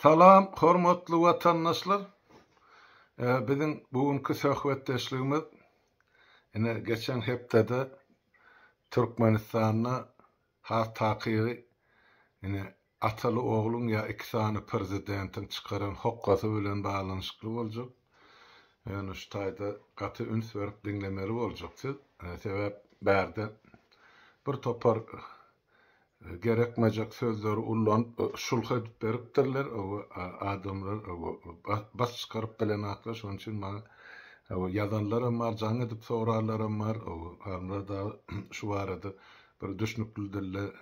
Salam, hormatly watandaşlar. Bizim bugünkü söhbetdeşligimiz ine geçen hepdede Türkmenistan'a has takygy ine ataly oğlun ya iki sany prezidentin çıkaran hokkasy bilen baglanyşykly boljak. Yani şu taýda gaty üns berip dinlemeli boljaksyz. Sebäp bärde bir topar gerekmejek sözleri ullan şulha edip beripdirler o adamlar bas çıkarıp bilen akla şoň üçin maňa yazanlaram var, jaň edip sorarlaram var. Arada da şu barada bir düşünüklüdürle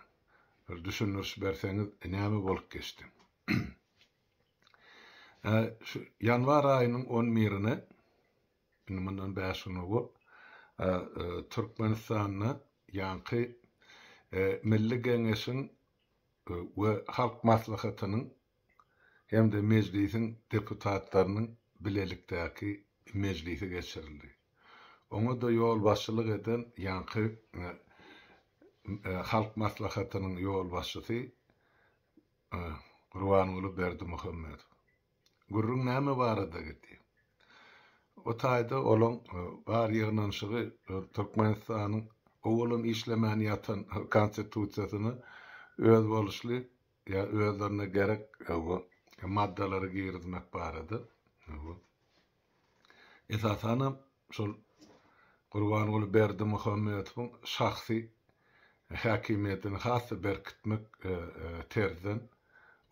bir düşünürüş berseňiz näme bolup geçdi. Şu yanvar aýynyň 11-ine bundan 5-ine bu Türkmenistanyň ýanky Milli Geňeşiň we Halk Maslahatynyň hem de meclisiň deputatlarynyň bilelikdäki meclisi geçirildi. Oňa da ýol başçylyk eden ýanky Halk Maslahatynyň ýol başçysy Gurbanuly Berdimuhammedow. Gurrun näme barada gitdi? O taýda olaň bar ýygnanşygy Türkmenistanyň oğlum işlemän ýatan konstitusiýasyny öz boluşly ya özlerine gerek maddalary girizmek barady. Esasan şol Gurbanuly Berdimuhammedowyň şahsy hakimiýetini hasy berkitmek terden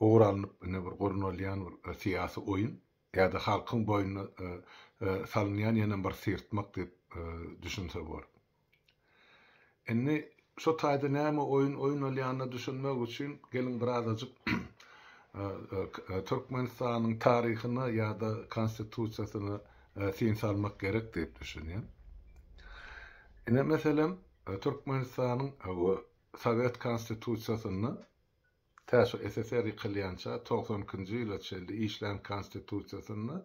uğranyp ne bir gurnolýan bir siýasy oýun ýa-da halkyň boýuna salynýan ýene bir sirtmek diýip düşünse bor. Enne şu taýda näme oýnalýanyny düşünmek üçin gelin birazajyk Türkmenistanyň taryhyna ýa-da konstitusiýasyna sin salmak gerek diýip düşünýän. Ene meselem Türkmenistanyň Sowet konstitusiýasyny täze SSR ýykylýança 90-njy ýyla çeldi işlän konstitusiýasyny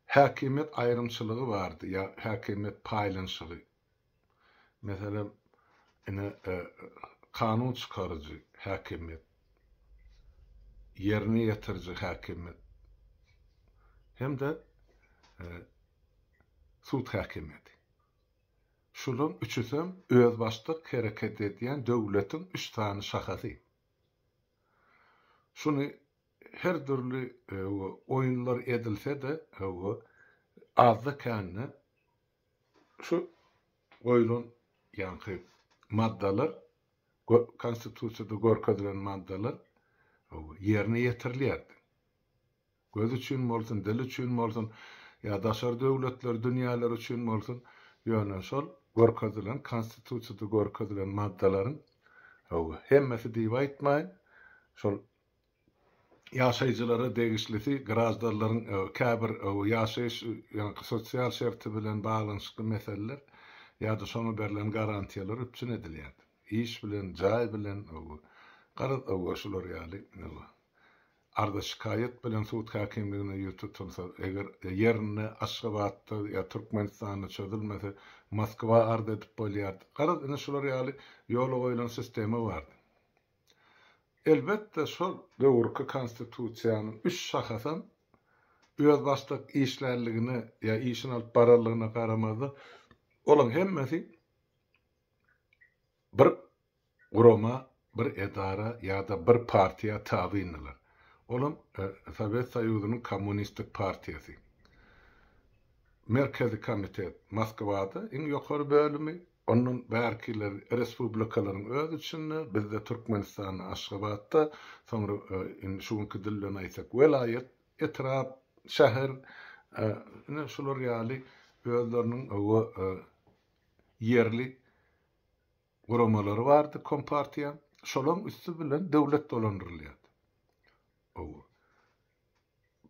hakimiýet aýrymçylygy bardy ýa hakimiýet paýlanşygy. Meselem ene kanun çıkarıcı hakimiyet, yerine yatırıcı hakimiyet, hem de sud hakimiyeti. Şunun üçüsüm öz başlık hareket ediyen devletin 3 tane şahası. Şunu her türlü oyunlar edilse de azda kendine şu oyunun yankı maddalar, konstitusiýada görkezlen maddalar yerine ýetirilýärdi. Göz üçin bolsun, dil üçin bolsun, ýa daşar döwletler, dünýäler üçin bolsun, ýöne şol görkezlen konstitusiýada görkezlen maddalaryň hemmesi diýip aýtmaýyn, şol ýaşaýjylara degişlisi grazdalaryň käbir ýaşaýyş ýa-da sosial şerti bilen baglanyşykly meseleler ýa-da şonu berilen garantiýalar üpçün edilýärdi. İş bilen, jaý bilen garad şolar ýaly arda şikaýet bilen sud hakimligine ýetitse eger ýerine Aşgabatda ýa Türkmenistanda çözülmese Moskwa arda edip bolýardy. Garad ene şolar ýaly ýola goýulan sistemi bardy. Elbetde şol döwürki konstitusiýanyň 3 şahasyn öz başlyk işlerligine ýa işin alyp bararlygyna garamazda olan hemmesi bir gurama, bir edara ýa-da bir partiýa tabiinler. Olam Sowet Soýuzynyň kommunistik partiýasy. Merkezi komitet Moskwada iň ýokary bölümi, onun bärkiler respublikalaryň öz içinde, bizde Türkmenistanyň Aşgabatda, soňra şuňky dilden aýtsak welaýet, etrap, şäher, şolar ýaly özleriniň yerli guramalary bardy, kompartiýa. Şolaň üstü bilen döwlet dolandyrylýardy.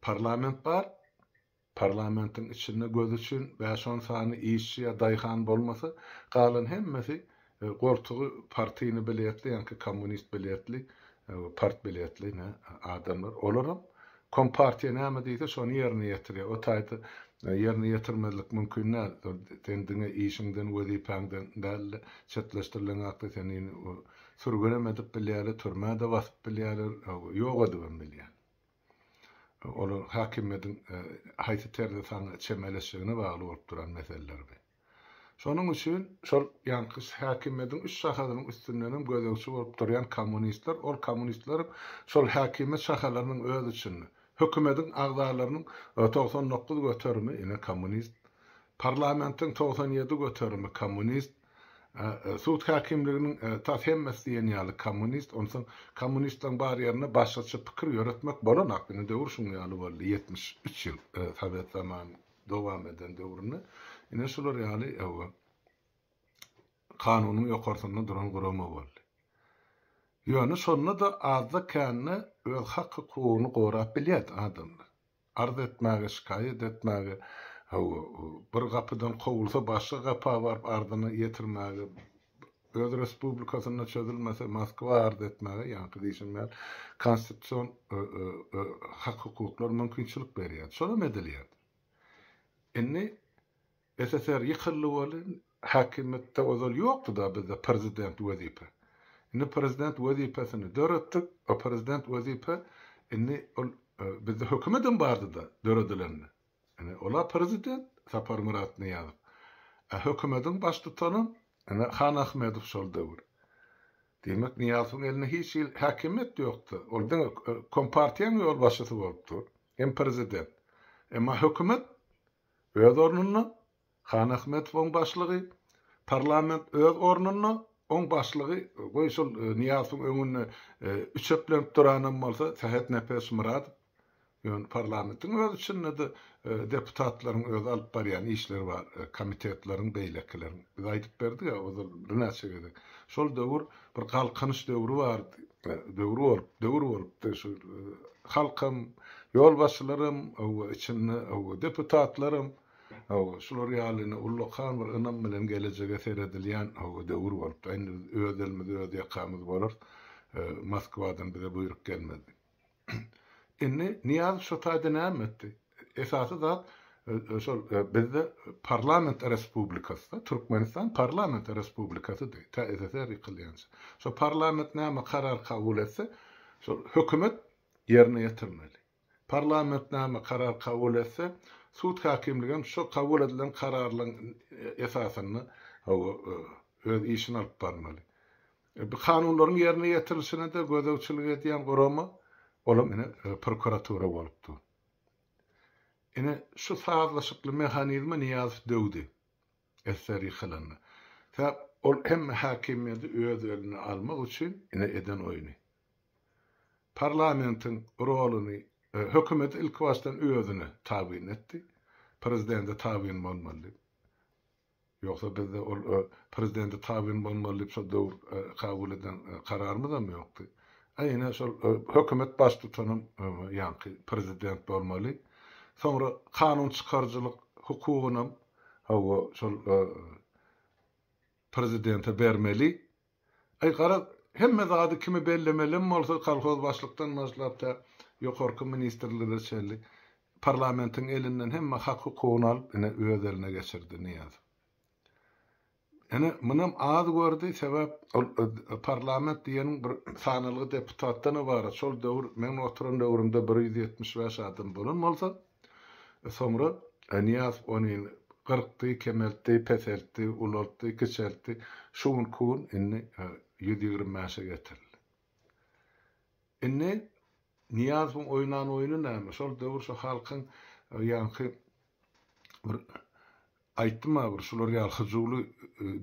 Parlament bar, parlamentin içinde göz üçün 5-10 sany işçi ýa daýhan bolmasa, galan hemmesi gortugy partiyny biletli, ýa-da kommunist biletli, part biletli adamlar. Olaram kompartiýa näme diýse şonu ýerine ýetirýär. O taýda yerine ýetirmezlik mümkin näl. Kendine işiňden, wezipäňden däl çetleşdirilen akda seni sürgünem edip bilýärler, türmäde basyp bilýärler, ýok edip bilýär. Olar hakimiyetin haýsy terde saňa çemeleşigine bagly bolup duran meseleler. Şonuň üçin şol ýanky hakimiýetiň üç şahalynyň üstündenem gözegçi bolup durýan kommunistler, ol kommunistler şol hakimiýet şahalarynyň öz üçin hökümetiň agzalarynyň 99 göterimi ine kommunist, parlamentiň 97 göterimi kommunist, suud hakimliginiň tahemmesi diýen ýaly kommunist, onsoň kommunistlaryň bar ýerine başgaça pikir ýöretmek bolan aklyny döwür şuň ýaly boldy 73 ýyl Sovet zamany dowam eden döwrüne. Ine şolar ýaly kanunyň ýokartynda duran gurama boldy. Ýöne şonda da azda känne öz hak hukugyny gorap bilýär adamlar. Arz etmäge, şikayet etmäge, bir gapydan kowulsa başga gapa baryp ardyny ýetirmäge, öz respublikasyna çözülmese Moskwa arz etmäge, ýa-ni diýişinler konstitusiýon hak hukuklar mümkinçilik berýär. Şonu edilýär. Inni SSR yıkıllı bolun hakimiyette ozal yoktu da bizde prezident vazife. Inni prezident vazifesini dörettik. O prezident vazife inni bizde hükümetin bardı da döredilenini. Yani ola prezident Sapar Murat Niyazov. Hükümetin baş tutanı Han Ahmedov şol döwür. Demek Niyazowyň eline hiç hakimiyet yoktu. Orada kompartiýanyň ýol başçysy bolupdy. Hem prezident. Emma hükümet öz ornuny Han Ahmedowyň başlygy, parlament öz ornuny oň başlygy goýşul Niyazowyň öňüne üçeplenip duranam bolsa Sahat Nefes Murat ýön parlamentiň öz içinde de deputatlaryň öz alyp barýan işleri bar, komitetleriň beýlekleriň. Biz aýdyp berdik ýa, o näçe şol döwür bir galkynyş döwrü bardy. Döwrü bolup şu halkym, ýol başçylarym, içinde deputatlarym şular ýalyny ullukan bir ynam bilen gelejege seredilýän döwür bolup, öz elimiz öz ýakamyz bolar. Moskwadan bize buyruk gelmedi. Inni Niyaz şu taýda näme etdi? Esasy da bizde parlament respublikasy, Türkmenistan parlament respublikasy diýip, SSR ýykylýan. Şu parlament näme karar kabul etse, şu hökümet ýerine ýetirmeli. Parlament näme karar kabul etse, suud hakimligin şu kabul edilen kararlaryň esasyny öz işini alyp barmaly. Bu kanunlaryň ýerine ýetirilişine de gözegçilik edýän gorama olam ine prokuratura bolupdy. Ine şu sazlaşykly mehanizma Niyazow döwdi. Eseri ýykylany. Ol hem hakimiýeti öz eline almak üçin ine eden oýny. Parlamentiň roluny hökümet ilk başdan özüne tabiin etdi. Prezidente tabiin bolmaly. Yoksa bizde prezidente tabiin bolmaly şu döwür kabul eden kararmy da ýokdy. Aýyna şol hökümet baş tutanım ýa-ni prezident bolmaly. Sonra kanun çıkarcılık hukugyny şol prezidente bermeli. Gara hemme zady kimi bellemeli bolsa kolhoz başlykdan başlapda ýokarky ministrleri şerli parlamentiň elinden hemme hak hukugyny alyp öz eline geçirdi Niyazow. Munam az gördü sebäp parlament diýeniň bir sanalygy deputatdan bar. Şol döwür men oturan döwrümde 175 adam bolan bolsa, sonra Niyazow ony 40 kemeltdi, peseltdi, ulaltdy, keçeltdi. Şuň kun inni 125'e getirildi. Inni Niyazowyň oýnan oýny näme? Şol döwür şu halkyň ýa-ni bir aýtdyma bir şular ýalhyjyly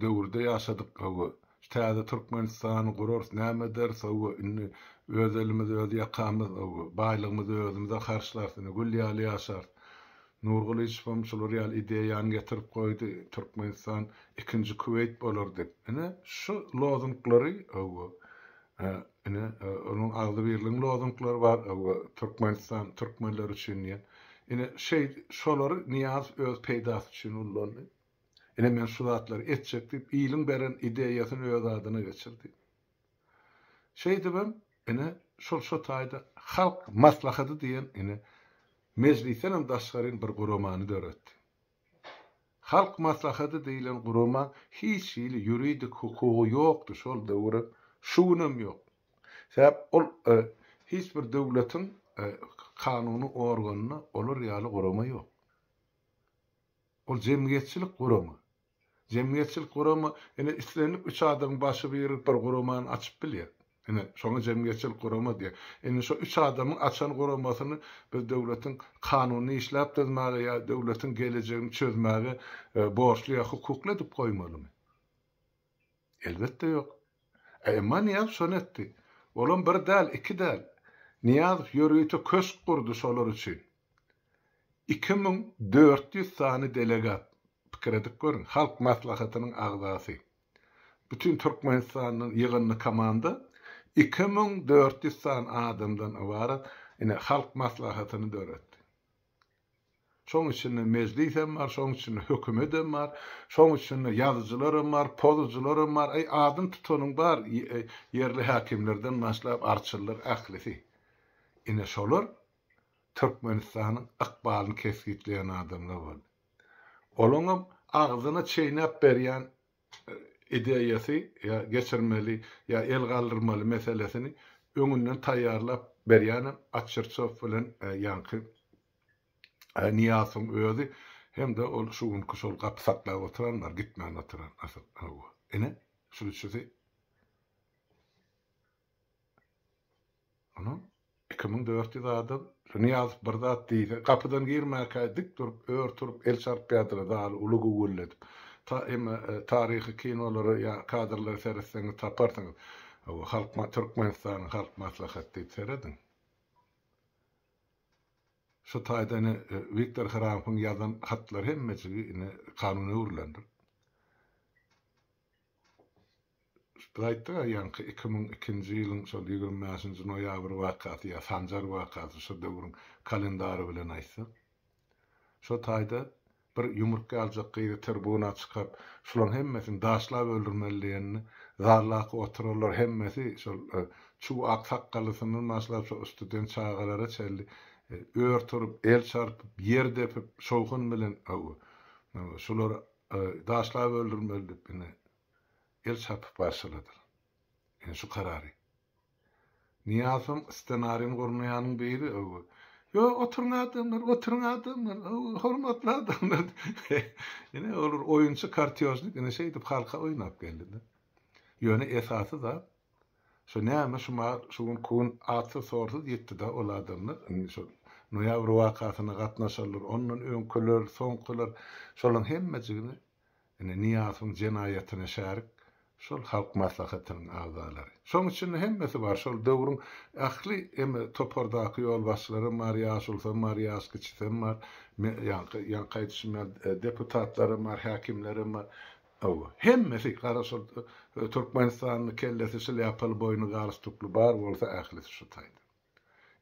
döwürde ýaşadyk. Täze Türkmenistan gurar näme derse inni öz elimiz öz ýakamyz, baýlygymyz özümize karşılarsyn, gülýäli ýaşar. Nurgul Işbam şular ýaly ideýany getirip goýdy. Türkmenistan ikinji Kuwait bolar dep. Şu lozunglary onun agdy birligiň lozunglary bar. Türkmenistan türkmenler üçin ýa. Şolary Niyazow öz peýdasy üçin ullandy. Men şu zatlary etjek dip iýliň beren ideýasyny öz adyna geçirdi. Diýdim, şol taýda halk maslahaty diýen meclisten daşgaryn bir guramany döretdi. Halk maslahaty diýilen gurama hiç ýuridik hukugy ýokdy şol döwürde, şunam ýok. Sebäp ol hiç bir döwletiň kanunu organına olur ýaly gurama ýok. Ol jemgyýetçilik gurama. Jemgyýetçilik gurama, ene islenip 3 adam başı bir guramany açyp bilýär. Ene şoňa jemgyýetçilik gurama diýär. Ene şo 3 adamyň açan guramasyny biz döwletiň kanuny işläp düzmäge ýa döwletiň gelejegini çözmäge borçly ýa hukukly diýip goýmalymy? Elbetde ýok. Emma Niyaz şonu etdi. Olam bir däl, iki däl. Niyaz ýörüýte köş gurdy şolar üçin. 2400 sany delegat pikir edip görün. Halk maslahatynyň agzasy. Bütün Türkmenistanyň ýygyny komanda 2400 san adamdan ibaret ine halk maslahatyny döretdi. Şoň üçin meclisem bar, şoň üçin hökümetem bar, şoň üçin ýazyjylarym bar, pozujylarym bar, adym tutanyň bar, yerli hakimlerden başlap arçylar, ahlisi. Ine şolar Türkmenistanyň ykbalyny kesgitleýän adamlar boldy. Olaňam agzyna çeýnäp berýän ideýasy ýa geçirmeli ýa el galdyrmaly meselesini öňünden taýýarlap berýän Açyrçow bilen ýanky Niyazyň özi hem de ol şuň şol gapy saklap oturanlar, gitmän oturan asy. Ene şu üçüsi ana 2400 adam Niyaz bir zat diýdi. Kapydan girmäkä dik durup, ör turup, el çarp ýadyr dal ulugy gulledip. Tarihi kinolary ýa kadrlary seretseňiz taparsyňyz. Halk Türkmenistanyň halk maslahaty seredin. Şu taýda Viktor Hrampyň ýazan hatlary hemmesi kanuny urlandyr. Şaýtda ýanky 2002-nji ýylyň şol 25-nji noýabr wakaty ýa Sanjar wakaty şu döwrüň kalendary bilen aýtsa. Şu taýda bir ýumurtga aljak gyýry tribuna çykyp, şolaryň hemmesini daşlap öldürmeliligini, zarlaky otururlar hemmesi şol çuw ak sakkalysynyň başlap şu student çağalara çeldi. Ör turup, el çarpıp, yer depip, şowkun bilen şolar daşlap öldürmeli bine el çarpıp başladyr. Şu karary. Niyazym ssenariýany gurmaýanyň biri yo oturun adamlar, hormatly adamlar. Ene olur oyunçy kartiyoznik, ene şey edip halka oynap geldi. Ýöne esasy da şu näme şuň kun atı sorsuz ýetdi da ol adamlar şu noýabr wakatyna gatnaşarlar, ondan öňküler, soňkylar, şolaryň hemmesini ene Niyazyň jenaýatyna şärik şol halk maslahatynyň agzalary. Şoň üçin hemmesi bar, şol döwrüň ahli topardaky ýol başçylary Maria Sultan, Maria Skiçsem bar, ýanky deputatlar bar, hakimler bar. Hemmesi garaşol Türkmenistanyň kellesi şeýle boynu garystukly bar bolsa ahlisi şu taýda.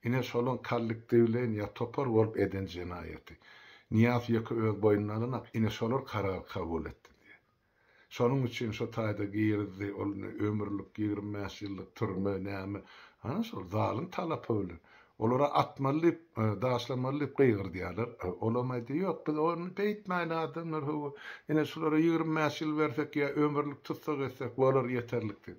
Ine şolun kollektivlen ýa topar bolup eden jenaýaty. Niyaz ýeke öz boynuna alynak, ine şolar karar kabul etdi. Şonuň üçin şu taýda girdi, ol ömürlük 25 ýyllyk türme näme, ana şol zalim talap öldü. Olara atmaly, daşlamaly gyýgyrdylar. Olamaýdy, ýok, biz onu beýtmäli adamlar, ine şolara 25 ýyl bersek ýa ömürlük tutsak etsek bolar ýeterlikdir.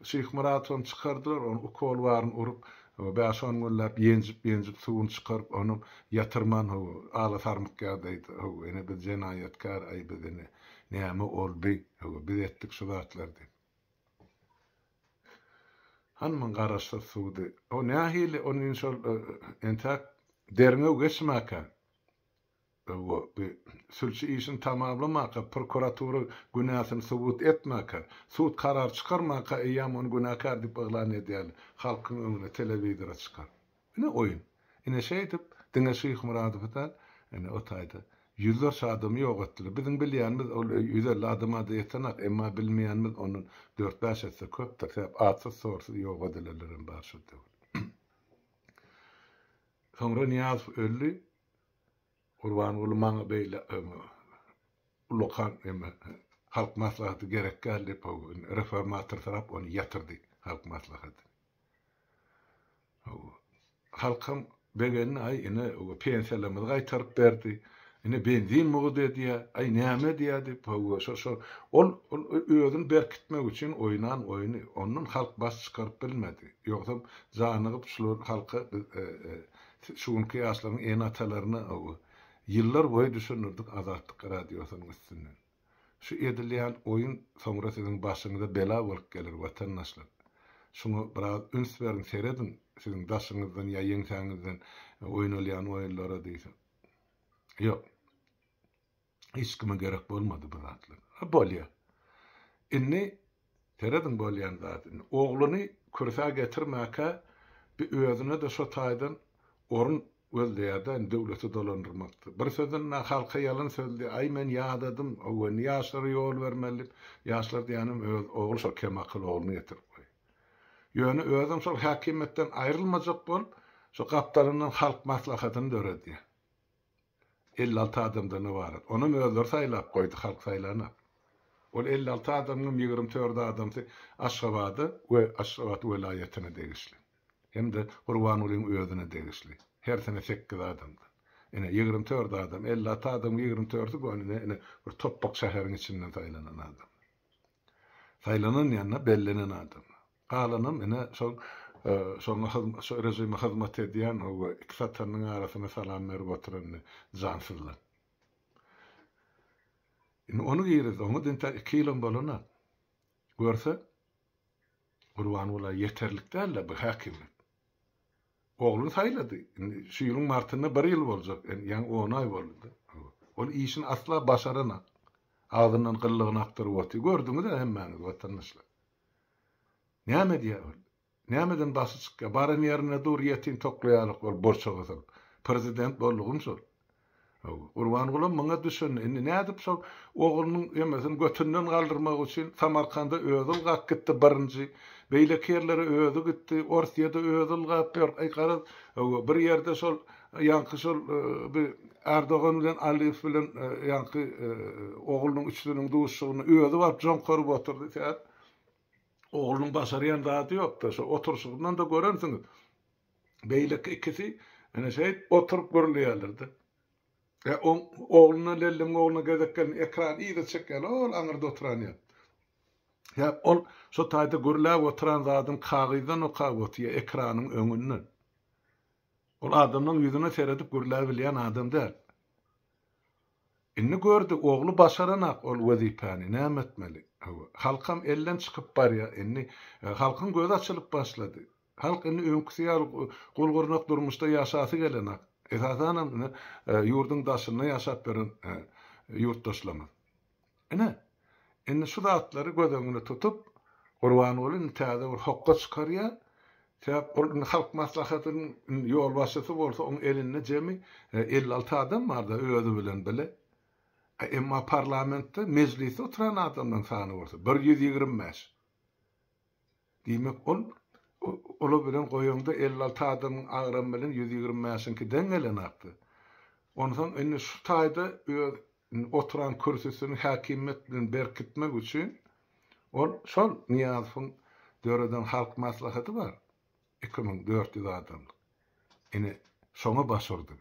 Şeyh Muraton çykardylar, onu ukol baryn urup, bäşon gollap ýenjip suwun çykaryp onu ýatyrman ala sarmykka diýdi. Ene biz jenaýatkar aýbydene näme oldy? Biz etdik şu zatlardy. Hanman garaşsa suwdy. O nähili onuň şol entak derine geçmäkä. Sülçi işini tamamlamaka, prokuratura günahını subut etmaka, suud karar çıkarmaka, eyyam onu günahkar dip ıglan edýär. Halkın öňüne telewizora çıkar. Ine oyun. Ine şey edip, diňe Şeyh Muradowdan, ine o taýda yüzlerçe adamy ýok etdiler. Biziň bilýänimiz ol 150 adama da ýetenak, emma bilmeýänimiz onun 4-5 etse köpdir. Sebäp atsız sorsuz ýok edilerlerin bar şu döwür. Soňra Niyaz öldü. Urban ulmaňa beýle ulokan halk maslahaty gerek geldi, reformator tarap onu ýatyrdy halk maslahaty. Halkym begeni ay ine pensiýalarymyzy gaýtaryp berdi. Ine benzin muğdu diye, ay näme diýdi, ol özüni berkitmek üçin oynan oyunu, onun halk bas çıkarıp bilmedi. Ýogsa zanygyp şular halka şuňky ýaşlaryň en atalaryna ýyllar boýu düşünürdik Azatlyk radiosynyň üstünden. Şu edilýän oyun soňra siziň başyňyza bela bolup gelir watandaşlar. Şunu biraz üns berin seredin, siziň daşyňyzdan ýa ýeňsäňizden oýnalýan oýunlara diýsen. Ýok. Hiç kime gerek bolmadı bu zatlar. Bolýa. Inni teredin bolýan zatyn. Ogluny kürsa getirmäke bir özüne de şo taýdan orun öldüýärden döwleti dolandyrmakdy. Bir sözünden halka ýalyn sözdi. Ay men ýadadym, owen ýaşlary ýol bermeli. Ýaşlar diýenim öz ogul şo kemakly ogluny getirip goý. Ýöne özüm şol häkimetden aýrylmajak bol, şo gapdalynyň halk maslahatyny döredi. 56 adamdan var. Onu özler saýlap goýdy halk saýlana. Ol 56 adamyň 24 adamdy Aşgabatda we Aşgabat welaýatyna degişli. Hem de Gurbanulyň özüne degişli. Her sene 8 adamdy. Ene 24 adam, 56 adam 24'ü gönüne ene bir topbak şäheriň içinden saýlanan adam. Saýlanan ýanna bellenen adam. Galanam ene sonra rejime hizmet edýän o iki satanyň arasyna salam berip oturan jansızlar. Onu giýeriz, onu denta 2 ýyl bolana. Görse, Gurban ola yeterlik däl bu häkimet. Oğlunu saýlady. Şu ýylyň martyna 1 ýyl boljak, ýa-ni 10 ay boldy. Ol işini asla başarana. Ağzından gyllygyny aktaryp otdy. Gördüňiz de hemmäňiz watandaşlar. Näme diýär? Nämeden basy çykka? Baryn ýerine dur ýetin toklaýalyk bol borçagysyň. Prezident boldugym şol. Gurban bolam maňa düşün. Nädip şol oğlunyň ýemesen götünden galdyrmak üçin Samarkanda öýdül gap gitdi birinji. Beýlekerlere öýdü gitdi. Orsiýada öýdül gap aýkara bir ýerde şol ýanky şol bir Erdogan bilen Aliýew bilen ýanky oğlunyň üçlüniň duşugyny öýdü bap joňkorup oturdy. Oğlunun başarıyan zatı yok da, oturuşundan da görürsünüz. Beylek ikisi, oturup görülüyorlardı. Oğluna lellim, oğluna gezekken ekran iyi de çekken, ol anırda oturan ya. Ya, ol, so tayda görüler oturan zatın kağıydan o kağıtıya ekranın önünden. Ol adamın yüzüne seyredip görüler bilen adam der. Inni gördü, oğlu başaranak ol vazifani, näme etmeli? Halkam elden çıkıp barya, inni halkın göz açılıp başladı. Halk inni öňküsýär gulgurnak durmuşda ýaşasy gelenak. Esasanam ýurdun daşyny ýaşap beren ýurtdaşlamy. Inni şu zatlary göz tutup, Gurban bolyn täze bir hokka çykarýar. Täp ol halk maslahatynyň ýol başçysy bolsa, oň elinde jemi 56 adam barda öýüdi bilen bile. Emma parlamentde mecliste oturan adamdan sany bolsa 125. Diýmek ola bilen goýanda 56 adamyň agram bilen 125-inki dengelenakdy. Ondan indi şu taýda oturan kürsüsini häkimet bilen berkitmek üçin ol şol Niýazowyň döreden halk maslahaty bar. 2400 adam. Ine şoňa başardy.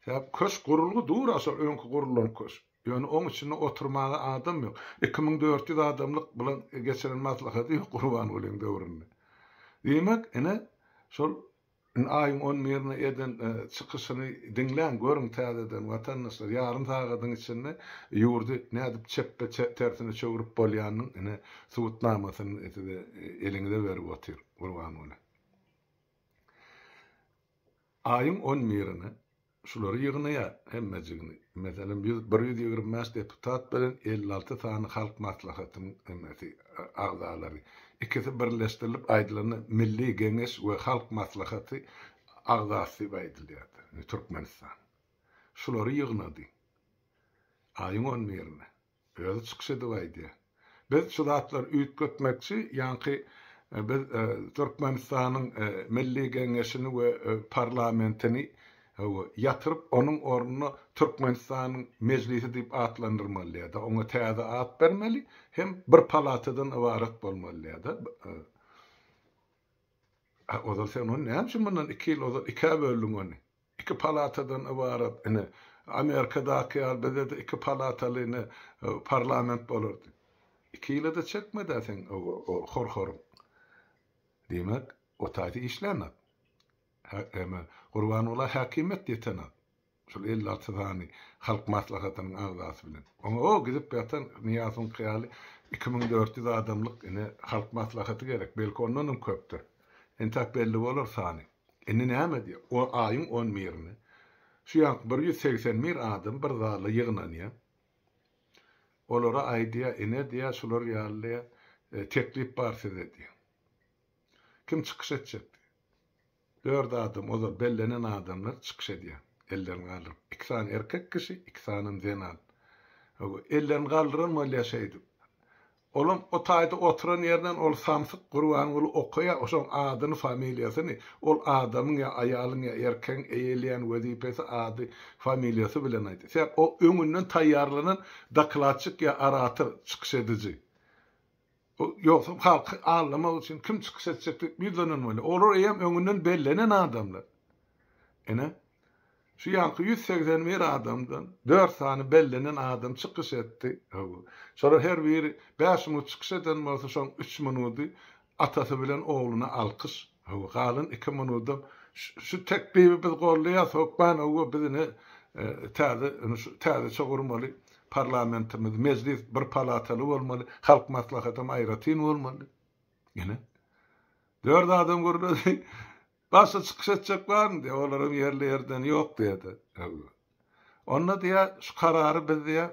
Ya köş gurulgu dur asal öňkü gurulan köş. Ýöne oň içinde oturmagy adam ýok. 2400 adamlyk bilen geçiren maslahaty ýok Gurban bolan döwründe. Diýmek, şol aýyň 11-ne eden çykyşyny dinlän görüň täzeden watandaşlar ýaryn tagadyň içinde ýurdy nädip çeppe tersine çöwürip bolýanyň suwutnamasyny eliňde berip otyr Gurban bolan. Aýyň 11-ne şulary ýygnaya hemmejigini. Meselem 125 deputat bilen 56 tany halk maslahatynyň agzalary. İkisi birleşdirilip aýdylyny Milli Geňeş we Halk Maslahaty agzasy aýdylýar. Türkmenistan. Şulary ýygnady. Aýyň 11-ne. Öýde çykyşy aýdy. Biz şu zatlar üýt götmekçi, ýanky biz Türkmenistanyň Milli Geňeşini we parlamentini yatırıp onun ornuna Türkmenistan'ın meclisi diýip atlandyrmaly da, ona täze at bermeli, hem bir palatadan ibaret bolmaly da. O da sen onu näme şundan 2 ýyl 2 böldüň onu. 2 iki palatadan ibaret. Yani Amerika'daki elbette de iki palatalı parlament bolurdu. 2 ýyla da çekmedi sen o horhorum. Demek o taýda işlenip. Ama Gurbanullah hakimet diýetini. Şol 56 tany halk maslahatynyň agzasy bilen. Oňa o gidip ýatan Niýazyň kyýaly 2400 adamlyk halk maslahaty gerek. Belki ondan köpdür. Entak belli bolar sany. Näme diýär? O aýyň 10 mirini. Şu ýank 180 mir adam bir zala ýygnanýar. Olara aýdýa diýär, şular ýaly teklip barsa dedi. Kim çykyş etjek? 4 adam, o da bellenen adamlar çykyş edýär. Ellerini galyryp. 2 tane erkek kişi, 2 tane zenan. Ellerini galyryp molyaşaýdy. Olam o taýda oturan ýerden ol samsyk Gurbanuly okuýa, oşoň adyny, familiýasyny, ol adamyň ýa aýalyň ýa erkeň eýleýän wezipesi ady, familiýasy bilen aýdy. Sen o öňünden taýýarlanan dokladçyk ýa arator çykyş edici. Ýoksa halk anlamak üçin kim çykyş etjek bildirilmeli. Olar eýem öňünden bellenen adamlar. Şu ýanky 180 bir adamdan 4 tane bellenen adam çykyş etdi. Sonra her biri 5 minut çykyş eden bolsa şoň 3 minuty atasy bilen oğluna alkış. Galyn 2 minutda şu teklibi biz gollaýar, ban o bizini täze çogurmaly. Parlamentimiz, meclis bir palataly bolmaly, halk maslahaty aýratyn bolmaly. Ýene 4 adam görüldü. Başa çykyş etjek barmy diýip olaryň ýerli ýerden ýok diýdi. Onda diýär şu karary biz diýär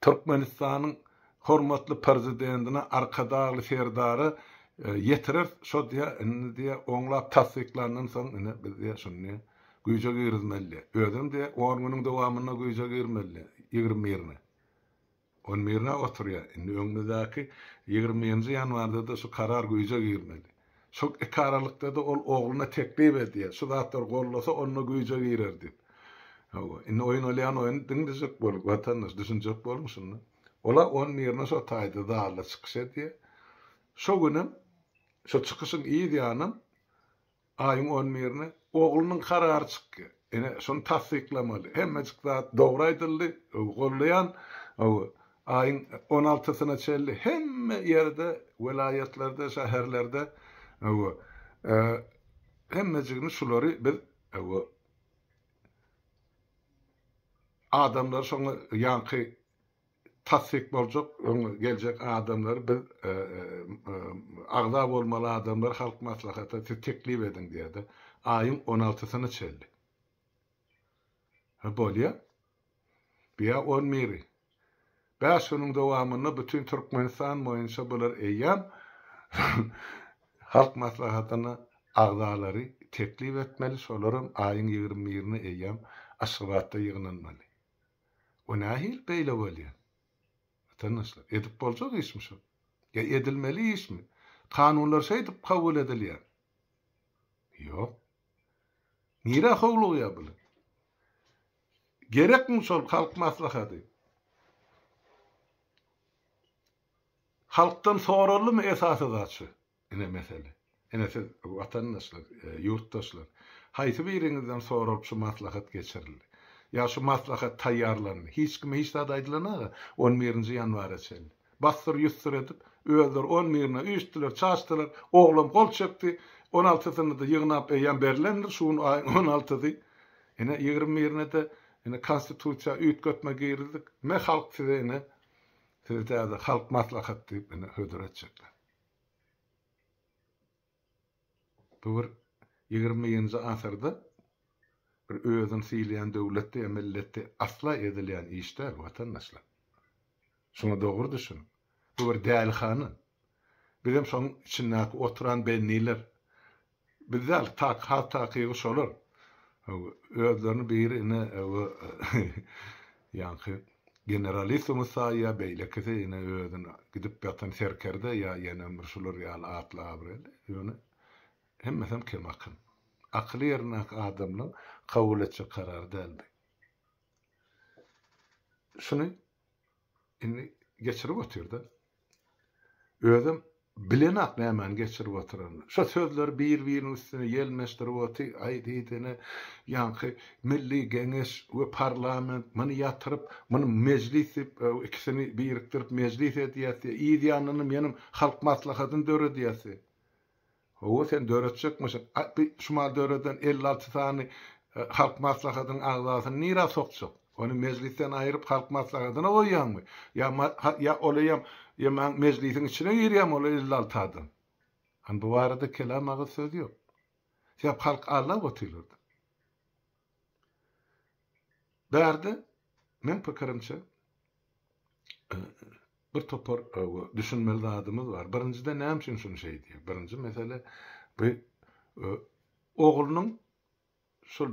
Türkmenistanyň hormatly prezidentine arkadaly serdary ýetirir. Şo diýär oňlap tasdiklandan soň biz diýär şunu güýje girmeli. Özüm diýär 10 güniň dowamyna güýje girmeli. 20 ýerine. 10 ýerine oturýar. Indi öňündäki 20-nji ýanwarda da şu karar güýje girmeli. Şu kararlykda da ol oğluna teklip edýär. Şu zatlar gollasa onu güýje girerdi. Indi oýun olýan oýun diňdizek bolup watandaş düşünjek bolmuşsun. Ola 10 ýerine şo taýda dağla çykyş edýär. Şo günim şo çykyşyň iyi diýanym aýyň 10 ýerine oğlunyň karary çykdy. Şonu tasdiklamaly. Hemmejik zat dogry aýdyldy. Gollaýan aýyň 16-syna çeldi. Hemme ýerde, welaýatlerde, şäherlerde hemmejigini şulary biz adamlar şoňa ýanky tasdik boljak, geljek adamlar biz agda bolmaly adamlar halk maslahaty teklip edin diýdi. Aýyň 16-syna çeldi. Bolýa. Biýa 10 miri. 5 güniň dowamyny bütün Türkmenistan boýunça bular eýýän halk maslahatyna agdalary teklip etmeli, şolaryň aýyň 20-ni eýýän Aşgabatda ýygnanmaly. O nähil beýle bolýar. Tanışlar. Edip boljak işmi şu? Ya edilmeli işmi? Kanunlar şeýdip kabul edilýär. Ýok. Nire howlugy bu? Gerekmi şol halk maslahaty? Halktan soralymy esasy zatçy? Ine mesele. Siz watandaşlar, ýurtdaşlar, haýsy biriňizden soraryp şu maslahat geçirildi. Ya şu maslahat taýýarlandy. Hiç kim hiç zat aýdylanaga 11-nji ýanwara çeldi. Bastyr ýüzsür edip, özler 10 mirine üýtdiler, çaşdylar, oglum gol çekdi, 16-syny da ýygnap eýän berilendir, şuň 16-sy. 20 mirine de konstitusiýa üýtgetme girdik. Me halk size sizde halk maslahat diýip hödür etjekler. Bu 20-nji asyrda bir özün siýleýän döwletde, milletde asla edilýän işler watandaşlar. Şuna dogry düşün. Bu bir dälhany. Bizim şoň içindäki oturan benniler bizler takygy şolar. Özlerini birine ýanky generalismus saýa beýlekse özüne gidip ýatan serkerde ýa ýene bir şolar ýaly atla bireli. Ýöne hemmesem kim akyn. Akly ýerine adamlar kabul etjek karar däldi. Şunu geçirip oturdu. Özüm bilenak nämen geçirip oturan. Şu sözler bir-birinin üstüne gelmesdir oti aýdydyny ýanky milli geňeş we parlament many ýatyryp, many meclis ikisini birikdirip meclis edýärdi. Ýa-ni menim halk maslahatyny döredýärdi. O sen döretjekmisin. Şumal döreden 56 tane halk maslahatynyň agzasyny nira sokjak. Onu meclisten aýryp halk maslahatyna goýýanmy? Ya olayam ya men meclisin içine girýär ola 56 adam. Bu barada kelam agy söz ýok. Sen halk Allah otyrdy. Bärde men pikirimçe bir topar düşünmeli adamız var. Birincide näme üçin şunu şey diýär? Birinci mesele bu oğlunun şol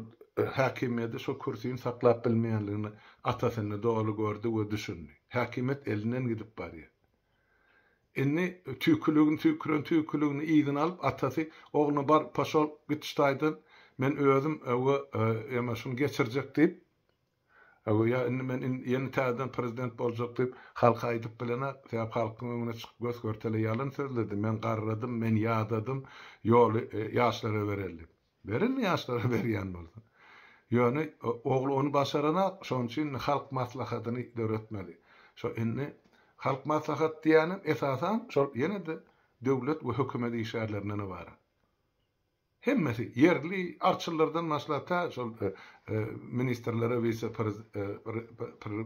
hakimiyeti şol kürsüyini saklap bilmeýänligini atasyny dogry gördü we düşündi. Hakimiyet elinden gidip barýar. Inni tüýkülügini ýygyň alyp atasy oğluny bar paşol gitişdaýdy. Men özüm ýa şunu geçirjek diýip ya men ýeni täzeden prezident boljak diýip halka aýdyp bilene, täp halkyň öňüne çykyp göz görtele ýalan sözledi. Men garradym, men ýadadım, ýoly ýaşlara berildi. Berilmi ýaşlara berýän bolsa. Ýöne ogly onu başarana, şoň üçin halk maslahatyny döretmeli. Şo inni halk maslahat diýänim esasan şol ýene-de döwlet we hökümet işgärlerinden ibaret. Hemmesi yerli arçylardan maslahata şol ministerlere wiese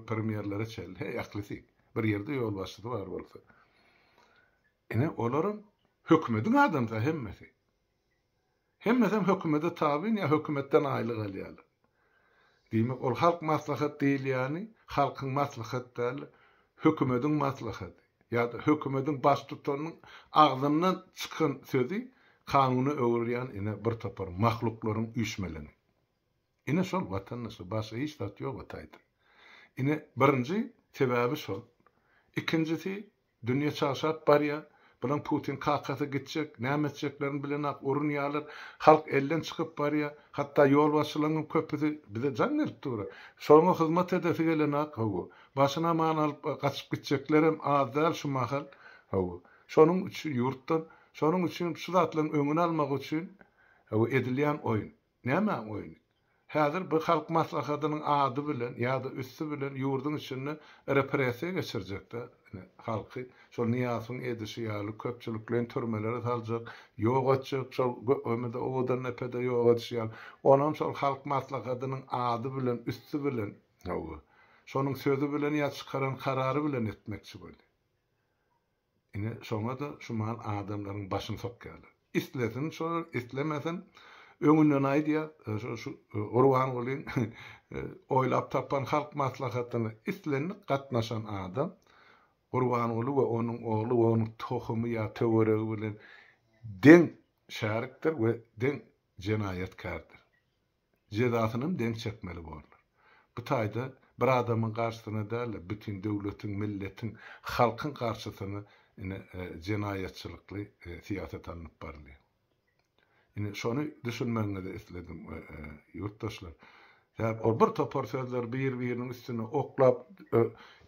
premierlere çel. Ýaklysy bir ýerde ýol başlygy bar bolsa. Ine olaryň hökümetiň adamsa hemmesi. Hemmesem hökümete tabi ýa hökümetten aýlyk alýar. Diýmek ol halk maslahat diýil ýani halkyň maslahatdaly hökümetiň maslahaty. Ýa-da hökümetiň baş tutanyň agzyndan çykan sözi kanuny öwürýän ine bir topar mahluklaryň üýşmeleni. Ine şol watandaşy başga hiç tat ýok ataýdy. Ine birinji sebäbi şol. Ikincisi dünýä çarşap barýa. Bulan Putin kakasy gitjek, näme etjeklerini bilenak urunýarlar. Halk elden çykyp barýar. Hatda ýol başçylarynyň köpüsi bize jan berip durýar. Şoňa hyzmat edesi gelenak hawa. Başyna man alyp gaçyp gitjeklerim azdal şu mahal hawa. Şonuň üçin ýurtdan, şonuň üçin şu zatlaryň öňüni almak üçin hawa edilýän oýun. Näme oýun? Häzir bu halk maslahatynyň ady bilen ýa-da üstü bilen ýurdun içinde repressiýa geçirjekler. Halky şol niýasyň edişi ýaly köpçüliklerin türmelere saljak, ýok etjek, şol ömede owadan nepede ýok etjek. Onuň şol halk maslahatynyň ady bilen üstü bilen hawa. Şonuň sözü bilen ýa çykaran karary bilen etmekçi boldy. Ine şoňa da şumal adamlaryň başyny sokýarlar. İstlesin şol, istlemesin öňünden aýdýar, şu Urwan bolyn oýlap tapan halk maslahatyny istlenip gatnaşan adam Urwan oly we onuň ogly we onuň tohumy ýa töweregi bilen deň şärikdir we deň jenaýetkardyr. Jezasyny deň çekmeli bolar. Bu taýda bir adamyň garşysyna däl, bütün döwletiň, milletiň, halkyň garşysyna ine jenaýetçilikli siýasat alınıp barly. Ine şonu düşünmäňe de isledim ýurtdaşlar. Ýa o bir topar sözler bir-biriniň üstüne oklap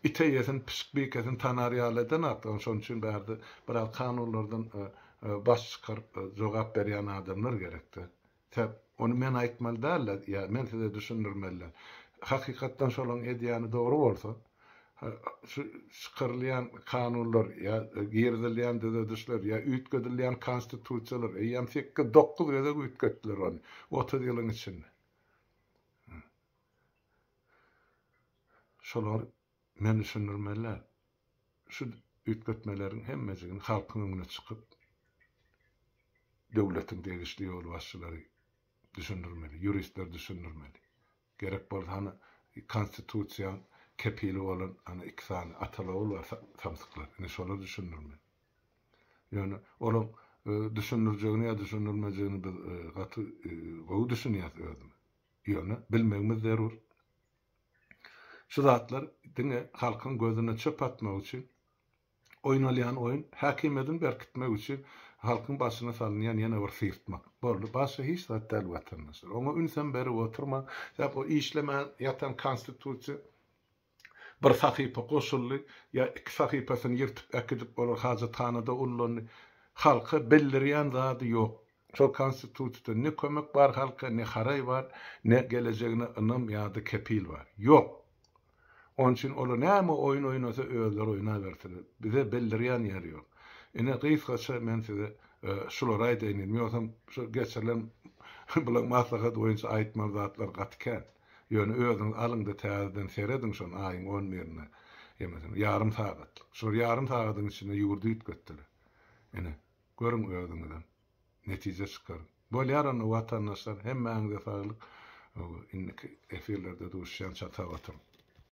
iteýesin psikbikesin tanarýaleden atdan şoň üçin bärde bir kanunlardan baş çykaryp jogap berýän adamlar gerekdi. Täp onu men aýtmaly däl, ýa men size düşündirmeli. Hakykatdan şolaň edýäni dogry bolsa, şu çykarylýan kanunlar ýa girdilýän düzüşler ýa üýtgedilýän konstitusiýalar ýa 8-9 ýerde üýtgetdiler onu 30 ýylyň içinde. Şolar men düşündirmeler. Şu üýtgetmeleriň hemmesigini halkyň öňüne çykyp döwletiň degişli ýol başçylary düşündirmeli, juristler düşündirmeli. Gerek bolsa hani konstitusiýa kepili olan ana ikisani atalağı var samsıklar. Ne şolar düşünürmeli. Yani onun düşünürceğini ya düşünürmeceğini katı o düşünüyor ödüm. Yani bilmemiz zarur. Şu zatlar dine halkın gözüne çöp atmak için oynalayan oyun hakimiyetin berkitmek için halkın başına salınyan yana bir sıyırtmak. Böyle başka hiç zaten vatandaşlar. Ona ünsen beri oturma. O işleme yatan konstitusiya bir sahipa goşully ya iki sahipasyny ýyrtyp äkidip bolar hajatanada ullany halka bellerýän zady ýok. Şol konstitusiýada ne kömek bar halka, ne haray bar, ne gelejegine ynam ýa-da kepil bar. Ýok. Onun için olar näme oyun oýnasa özleri oýna berdiler. Bize bellerýän ýeri ýok. Ine gysgaça men size şular aýdaýyn. Ýönsem şu geçirilen bulan maslahat boýunça aýtmaly zatlar gatken. Ýöne özüňiz alyňda täzeden seredin şol aýyň 10 birine. Ýemesem ýarym sagat. Şu ýarym sagatyň içinde ýugurdy gitdiler. Ine görüň özüňizden netije çykar. Bolýaran watandaşlar hemmäňize saglyk. Inniki efirlerde duşýan çata oturup